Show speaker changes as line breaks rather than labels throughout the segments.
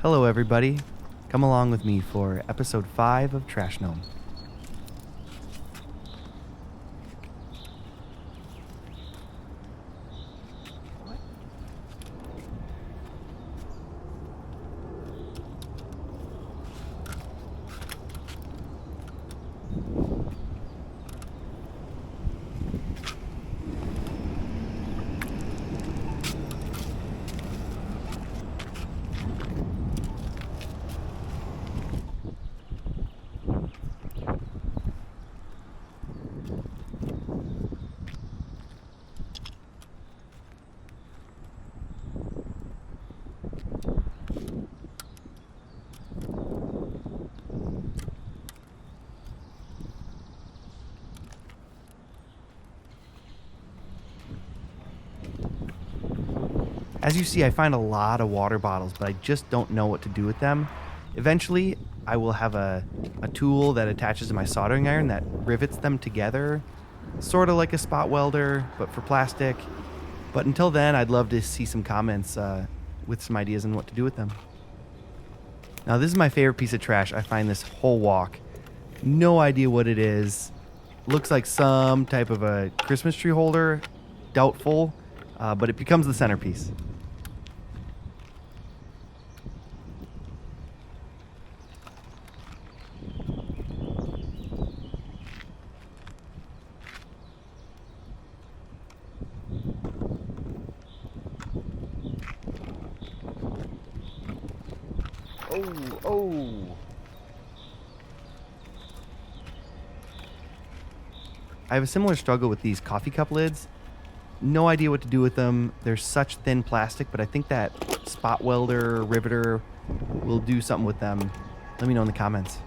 Hello, everybody. Come along with me for episode 5 of Trash Gnome. As you see, I find a lot of water bottles, but I just don't know what to do with them. Eventually, I will have a tool that attaches to my soldering iron that rivets them together, sort of like a spot welder, but for plastic. But until then, I'd love to see some comments with some ideas on what to do with them. Now, this is my favorite piece of trash. I find this whole walk. No idea what it is. Looks like some type of a Christmas tree holder. Doubtful, but it becomes the centerpiece. Oh. I have a similar struggle with these coffee cup lids. No idea what to do with them. They're such thin plastic, but I think that spot welder, riveter will do something with them. Let me know in the comments.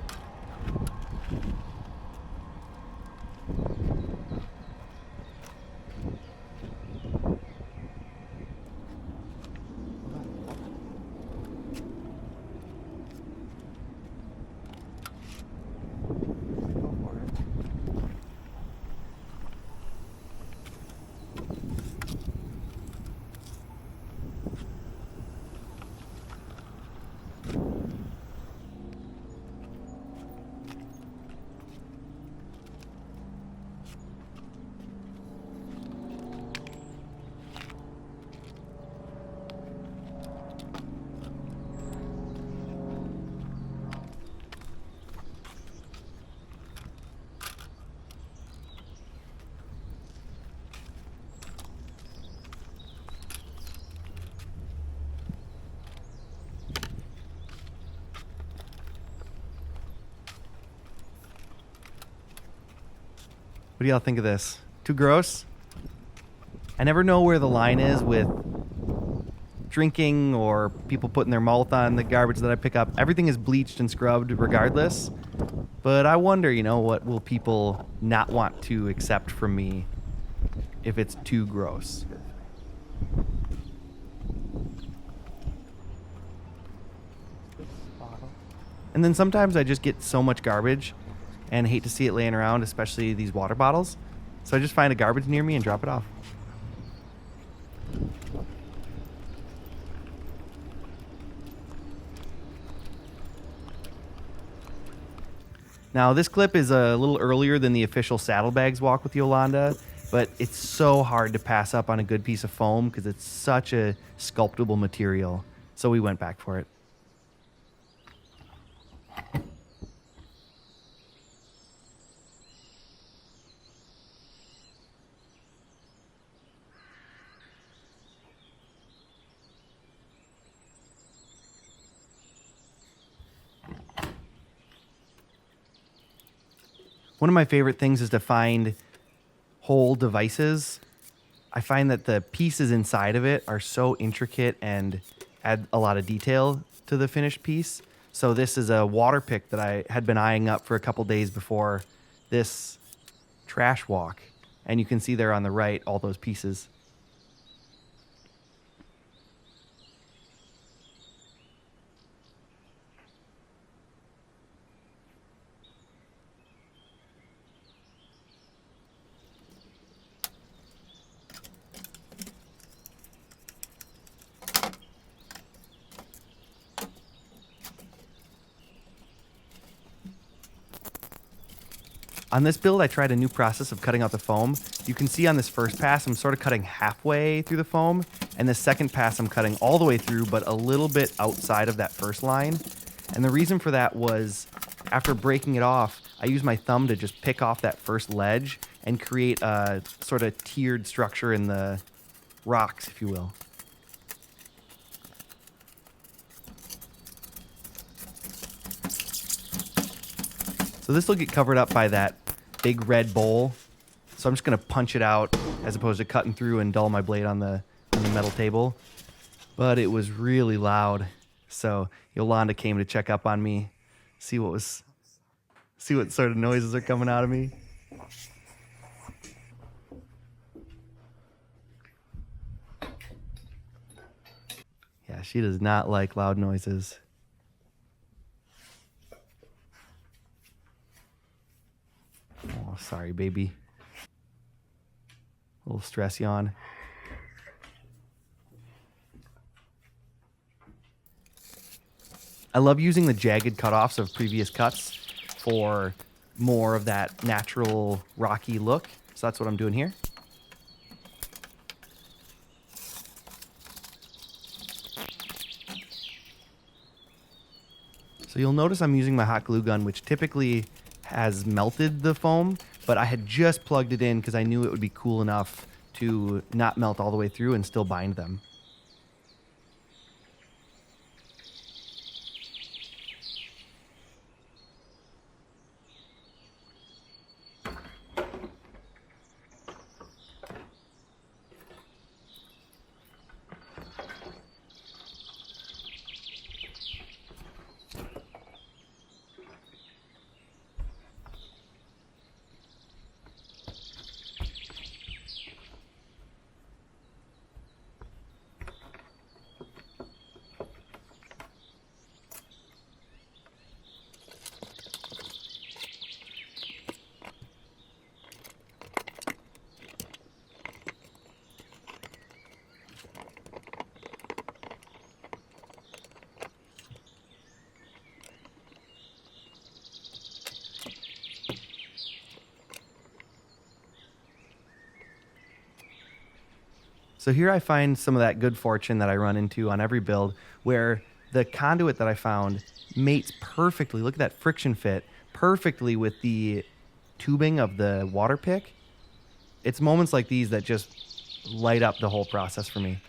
What do y'all think of this? Too gross? I never know where the line is with drinking or people putting their mouth on the garbage that I pick up. Everything is bleached and scrubbed regardless. But I wonder, what will people not want to accept from me if it's too gross? And then sometimes I just get so much garbage and hate to see it laying around, especially these water bottles. So I just find a garbage near me and drop it off. Now, this clip is a little earlier than the official Saddlebags walk with Yolanda, but it's so hard to pass up on a good piece of foam because it's such a sculptable material. So we went back for it. One of my favorite things is to find whole devices. I find that the pieces inside of it are so intricate and add a lot of detail to the finished piece. So this is a water pick that I had been eyeing up for a couple days before this trash walk. And you can see there on the right all those pieces. On this build, I tried a new process of cutting out the foam. You can see on this first pass, I'm sort of cutting halfway through the foam, and the second pass, I'm cutting all the way through, but a little bit outside of that first line. And the reason for that was, after breaking it off, I used my thumb to just pick off that first ledge and create a sort of tiered structure in the rocks, if you will. So this will get covered up by that big red bowl. So I'm just going to punch it out as opposed to cutting through and dull my blade on the metal table. But it was really loud. So Yolanda came to check up on me, see what sort of noises are coming out of me. Yeah, she does not like loud noises. Oh, sorry, baby. A little stress yawn. I love using the jagged cutoffs of previous cuts for more of that natural rocky look. So that's what I'm doing here. So you'll notice I'm using my hot glue gun, which typically has melted the foam, but I had just plugged it in because I knew it would be cool enough to not melt all the way through and still bind them. So here I find some of that good fortune that I run into on every build, where the conduit that I found mates perfectly, look at that friction fit, perfectly with the tubing of the water pick. It's moments like these that just light up the whole process for me.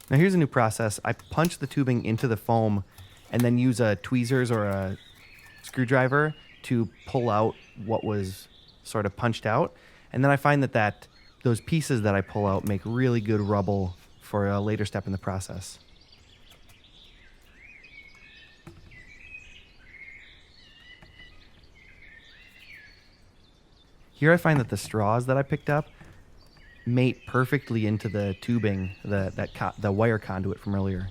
Now here's a new process. I punch the tubing into the foam and then use a tweezers or a screwdriver to pull out what was sort of punched out. And then I find that those pieces that I pull out make really good rubble for a later step in the process. Here I find that the straws that I picked up mate perfectly into the tubing, the wire conduit from earlier.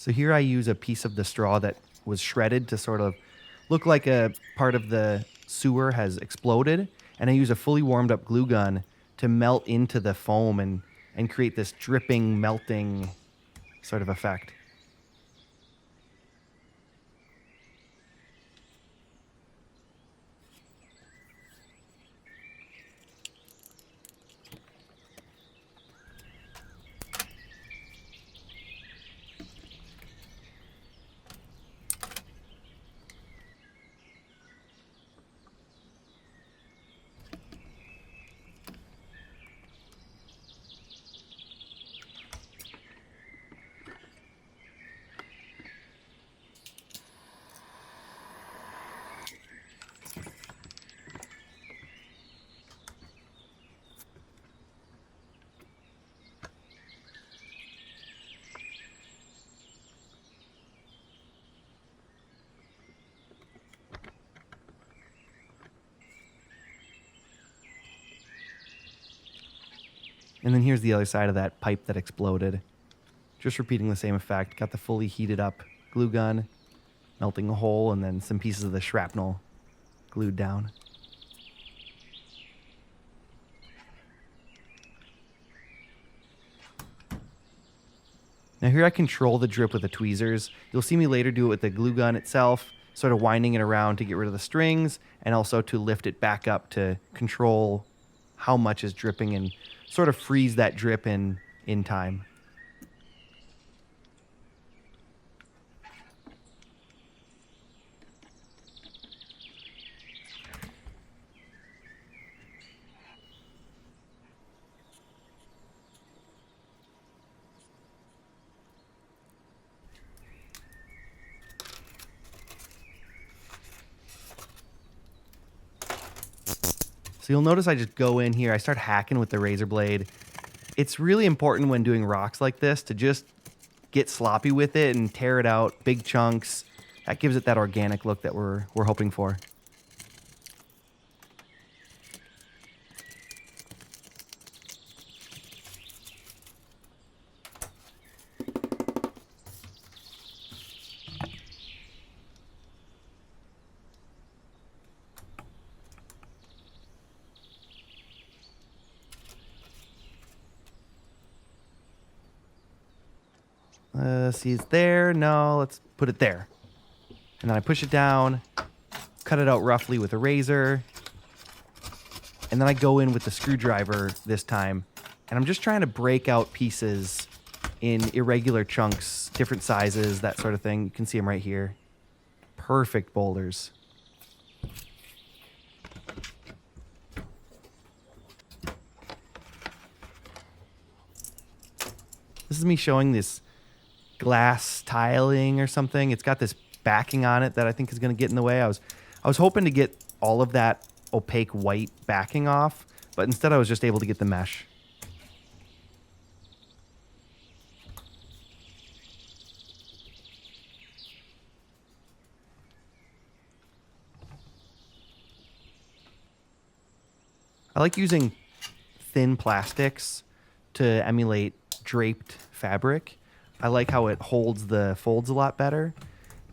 So here I use a piece of the straw that was shredded to sort of look like a part of the sewer has exploded, and I use a fully warmed up glue gun to melt into the foam and create this dripping, melting sort of effect. And then here's the other side of that pipe that exploded. Just repeating the same effect. Got the fully heated up glue gun, melting a hole, and then some pieces of the shrapnel glued down. Now here I control the drip with the tweezers. You'll see me later do it with the glue gun itself, sort of winding it around to get rid of the strings and also to lift it back up to control how much is dripping and sort of freeze that drip in time. So you'll notice I just go in here, I start hacking with the razor blade. It's really important when doing rocks like this to just get sloppy with it and tear it out, big chunks. That gives it that organic look that we're hoping for. See, it's there. No, let's put it there. And then I push it down, cut it out roughly with a razor. And then I go in with the screwdriver this time. And I'm just trying to break out pieces in irregular chunks, different sizes, that sort of thing. You can see them right here. Perfect boulders. This is me showing this glass tiling or something. It's got this backing on it that I think is going to get in the way. I was hoping to get all of that opaque white backing off, but instead I was just able to get the mesh. I like using thin plastics to emulate draped fabric. I like how it holds the folds a lot better.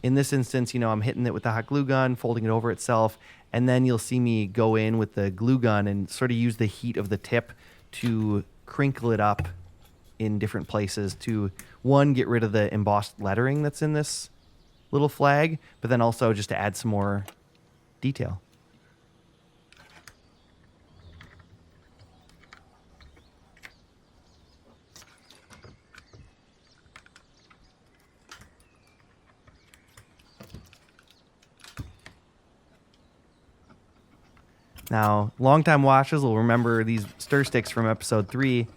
In this instance, I'm hitting it with the hot glue gun, folding it over itself, and then you'll see me go in with the glue gun and sort of use the heat of the tip to crinkle it up in different places to, one, get rid of the embossed lettering that's in this little flag, but then also just to add some more detail. Now, longtime watchers will remember these stir sticks from episode 3.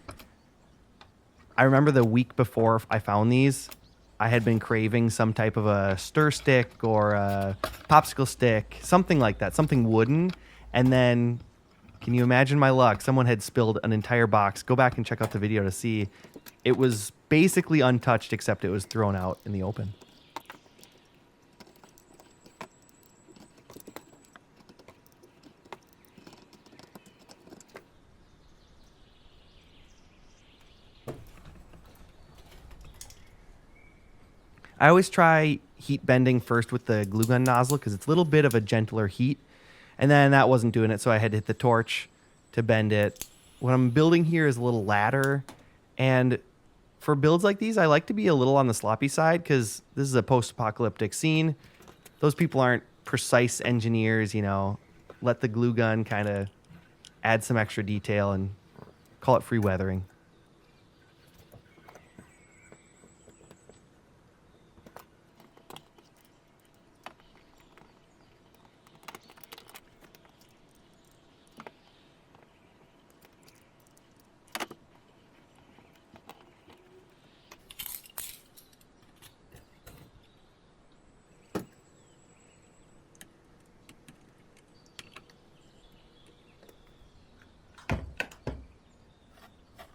I remember the week before I found these, I had been craving some type of a stir stick or a popsicle stick, something like that, something wooden. And then, can you imagine my luck? Someone had spilled an entire box. Go back and check out the video to see. It was basically untouched, except it was thrown out in the open. I always try heat bending first with the glue gun nozzle because it's a little bit of a gentler heat. And then that wasn't doing it, so I had to hit the torch to bend it. What I'm building here is a little ladder. And for builds like these, I like to be a little on the sloppy side because this is a post-apocalyptic scene. Those people aren't precise engineers, Let the glue gun kind of add some extra detail and call it free weathering.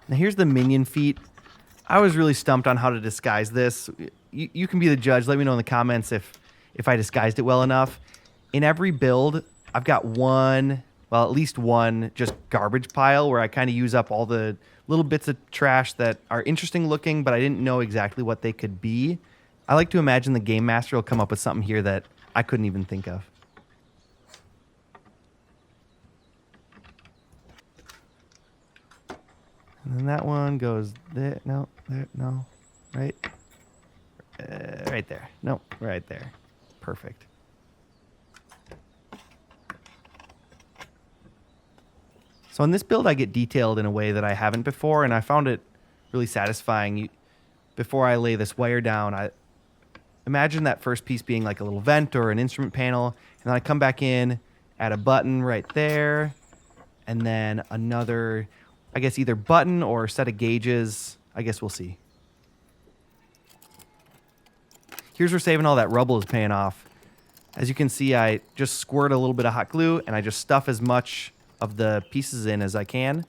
Now here's the minion feet. I was really stumped on how to disguise this. You can be the judge. Let me know in the comments if I disguised it well enough. In every build, I've got one well, at least one just garbage pile where I kind of use up all the little bits of trash that are interesting looking, but I didn't know exactly what they could be. I like to imagine the game master will come up with something here that I couldn't even think of. And then that one goes there. No, there, no, right? Right there. No, right there. Perfect. So in this build, I get detailed in a way that I haven't before, and I found it really satisfying. Before I lay this wire down, I imagine that first piece being like a little vent or an instrument panel, and then I come back in, add a button right there, and then another, I guess either button or set of gauges. I guess we'll see. Here's where saving all that rubble is paying off. As you can see, I just squirt a little bit of hot glue, and I just stuff as much of the pieces in as I can,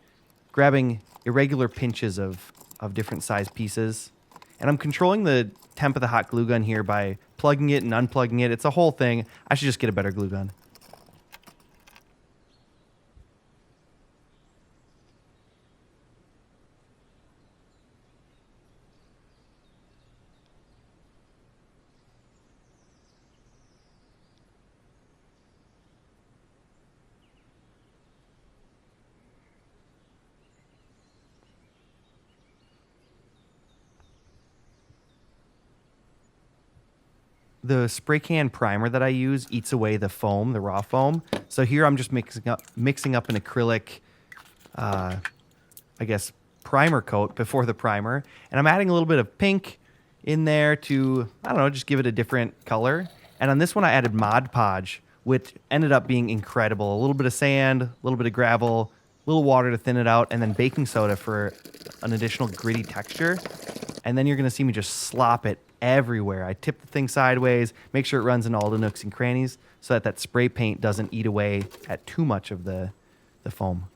grabbing irregular pinches of different size pieces. And I'm controlling the temp of the hot glue gun here by plugging it and unplugging it. It's a whole thing. I should just get a better glue gun. The spray can primer that I use eats away the foam, the raw foam. So here I'm just mixing up an acrylic, I guess, primer coat before the primer. And I'm adding a little bit of pink in there to, I don't know, just give it a different color. And on this one I added Mod Podge, which ended up being incredible. A little bit of sand, a little bit of gravel, a little water to thin it out, and then baking soda for an additional gritty texture. And then you're going to see me just slop it everywhere. I tip the thing sideways, make sure it runs in all the nooks and crannies so that that spray paint doesn't eat away at too much of the foam.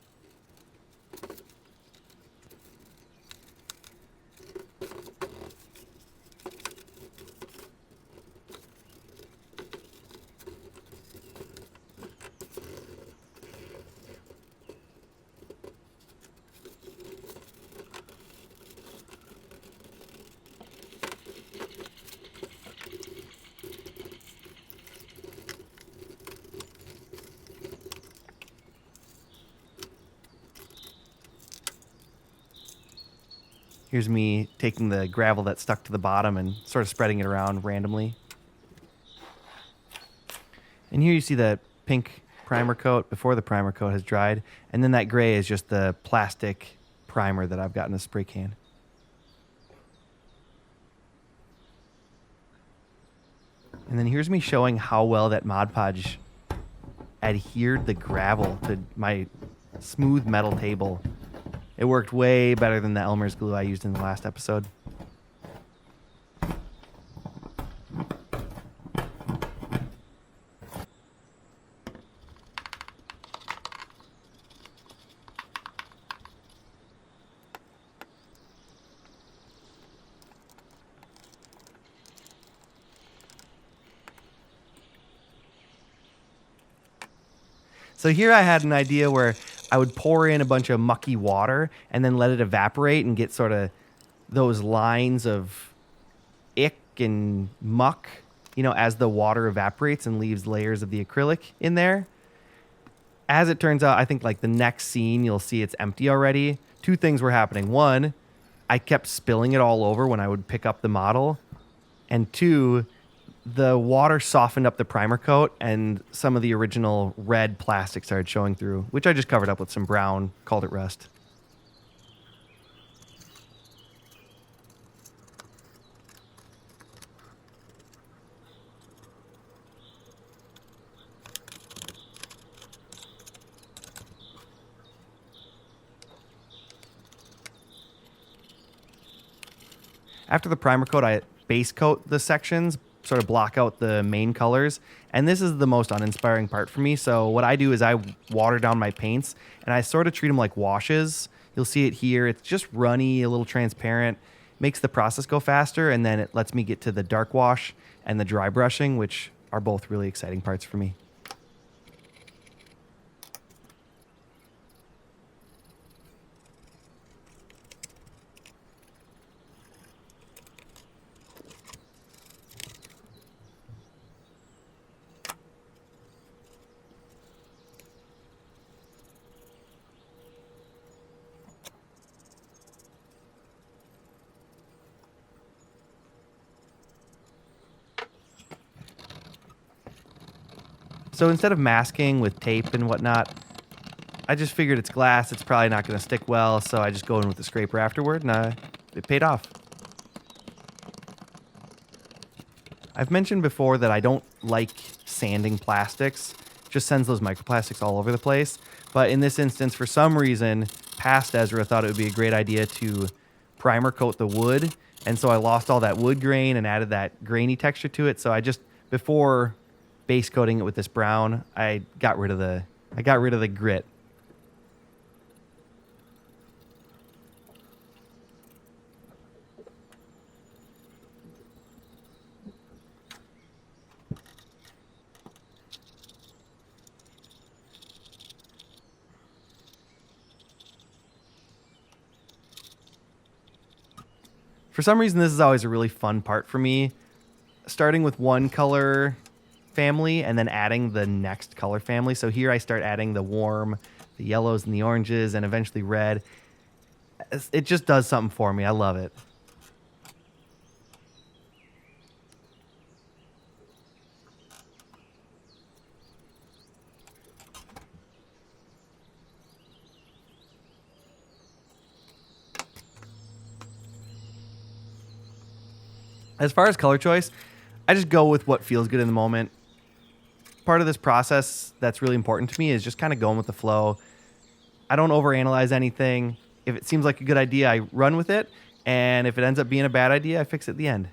Here's me taking the gravel that stuck to the bottom and sort of spreading it around randomly. And here you see the pink primer coat before the primer coat has dried. And then that gray is just the plastic primer that I've got in the spray can. And then here's me showing how well that Mod Podge adhered the gravel to my smooth metal table. It worked way better than the Elmer's glue I used in the last episode. So here I had an idea where I would pour in a bunch of mucky water and then let it evaporate and get sort of those lines of ick and muck, you know, as the water evaporates and leaves layers of the acrylic in there. As it turns out, I think like the next scene, you'll see it's empty already. Two things were happening. One, I kept spilling it all over when I would pick up the model. And two, the water softened up the primer coat and some of the original red plastic started showing through, which I just covered up with some brown, called it rust. After the primer coat, I base coat the sections, sort of block out the main colors. And this is the most uninspiring part for me. So what I do is I water down my paints and I sort of treat them like washes. You'll see it here. It's just runny, a little transparent, makes the process go faster. And then it lets me get to the dark wash and the dry brushing, which are both really exciting parts for me. So instead of masking with tape and whatnot, I just figured it's glass. It's probably not going to stick well, so I just go in with the scraper afterward, and it paid off. I've mentioned before that I don't like sanding plastics. It just sends those microplastics all over the place. But in this instance, for some reason, past Ezra thought it would be a great idea to primer coat the wood. And so I lost all that wood grain and added that grainy texture to it. So I just, before base coating it with this brown, I got rid of the grit. For some reason, this is always a really fun part for me. Starting with one color family and then adding the next color family. So here I start adding the warm, the yellows and the oranges, and eventually red. It just does something for me. I love it. As far as color choice, I just go with what feels good in the moment. Part of this process that's really important to me is just kind of going with the flow. I don't overanalyze anything. If it seems like a good idea, I run with it. And if it ends up being a bad idea, I fix it at the end.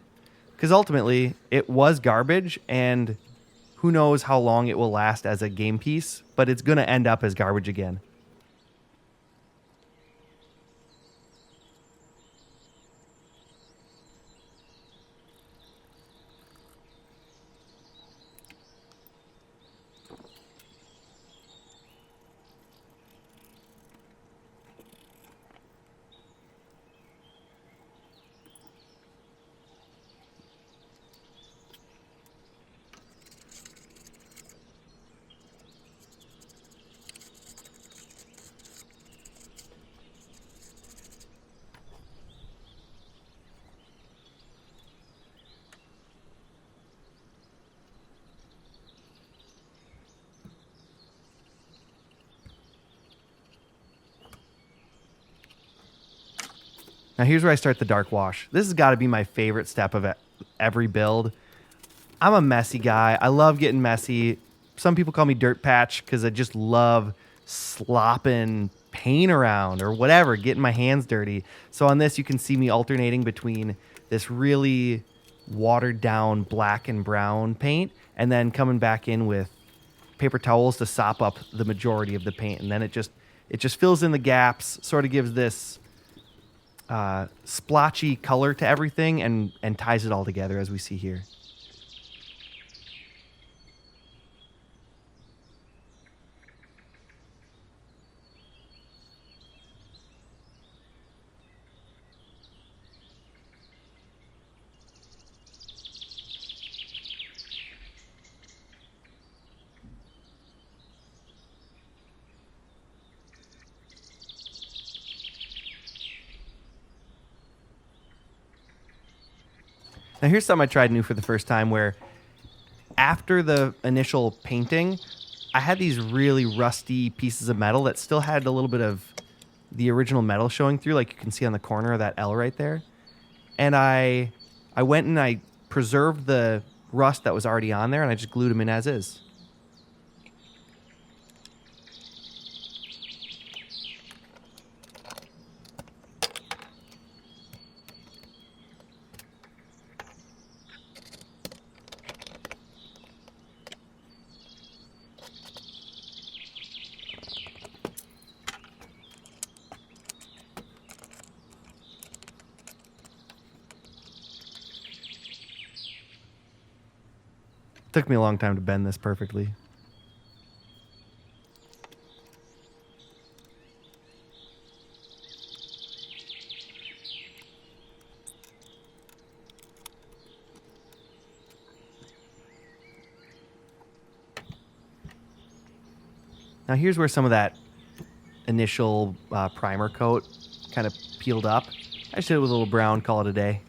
Because ultimately, it was garbage, and who knows how long it will last as a game piece, but it's going to end up as garbage again. Now here's where I start the dark wash. This has got to be my favorite step of every build. I'm a messy guy. I love getting messy. Some people call me Dirt Patch because I just love slopping paint around or whatever, getting my hands dirty. So on this, you can see me alternating between this really watered down black and brown paint and then coming back in with paper towels to sop up the majority of the paint. And then it just fills in the gaps, sort of gives this splotchy color to everything and ties it all together as we see here. Now here's something I tried new for the first time where after the initial painting, I had these really rusty pieces of metal that still had a little bit of the original metal showing through, like you can see on the corner of that L right there. And I went and I preserved the rust that was already on there and I just glued them in as is. Took me a long time to bend this perfectly. Now here's where some of that initial primer coat kind of peeled up. I just did it with a little brown, call it a day.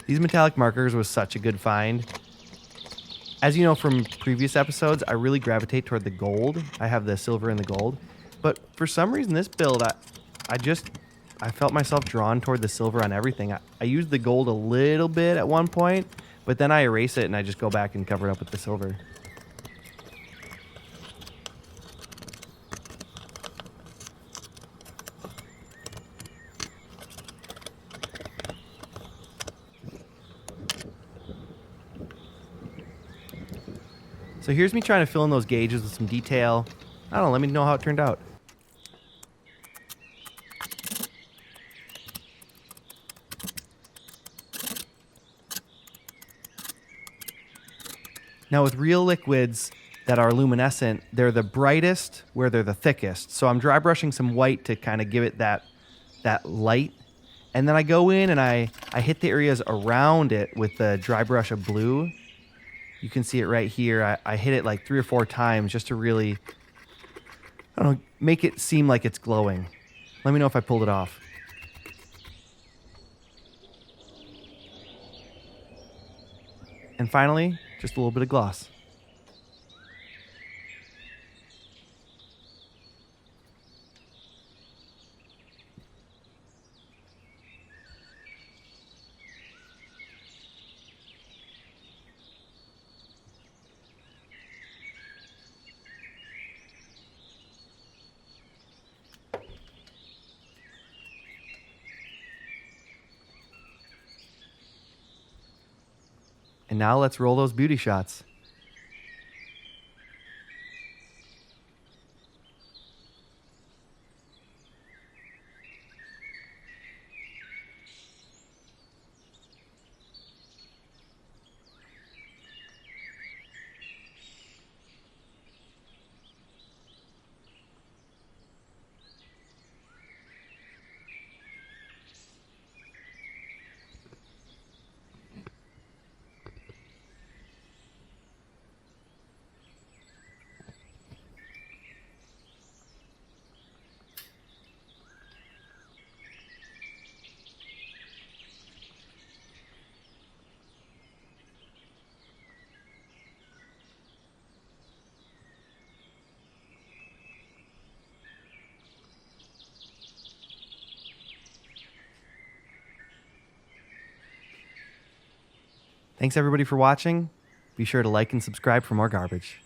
These metallic markers was such a good find. As you know from previous episodes, I really gravitate toward the gold. I have the silver and the gold. But for some reason, this build, I felt myself drawn toward the silver on everything. I used the gold a little bit at one point, but then I erase it and I just go back and cover it up with the silver. So here's me trying to fill in those gauges with some detail. I don't know, let me know how it turned out. Now with real liquids that are luminescent, they're the brightest where they're the thickest. So I'm dry brushing some white to kind of give it that light. And then I go in and I hit the areas around it with the dry brush of blue. You can see it right here. I hit it like 3 or 4 times just to really, I don't know, make it seem like it's glowing. Let me know if I pulled it off. And finally, just a little bit of gloss. And now let's roll those beauty shots. Thanks everybody for watching. Be sure to like and subscribe for more garbage.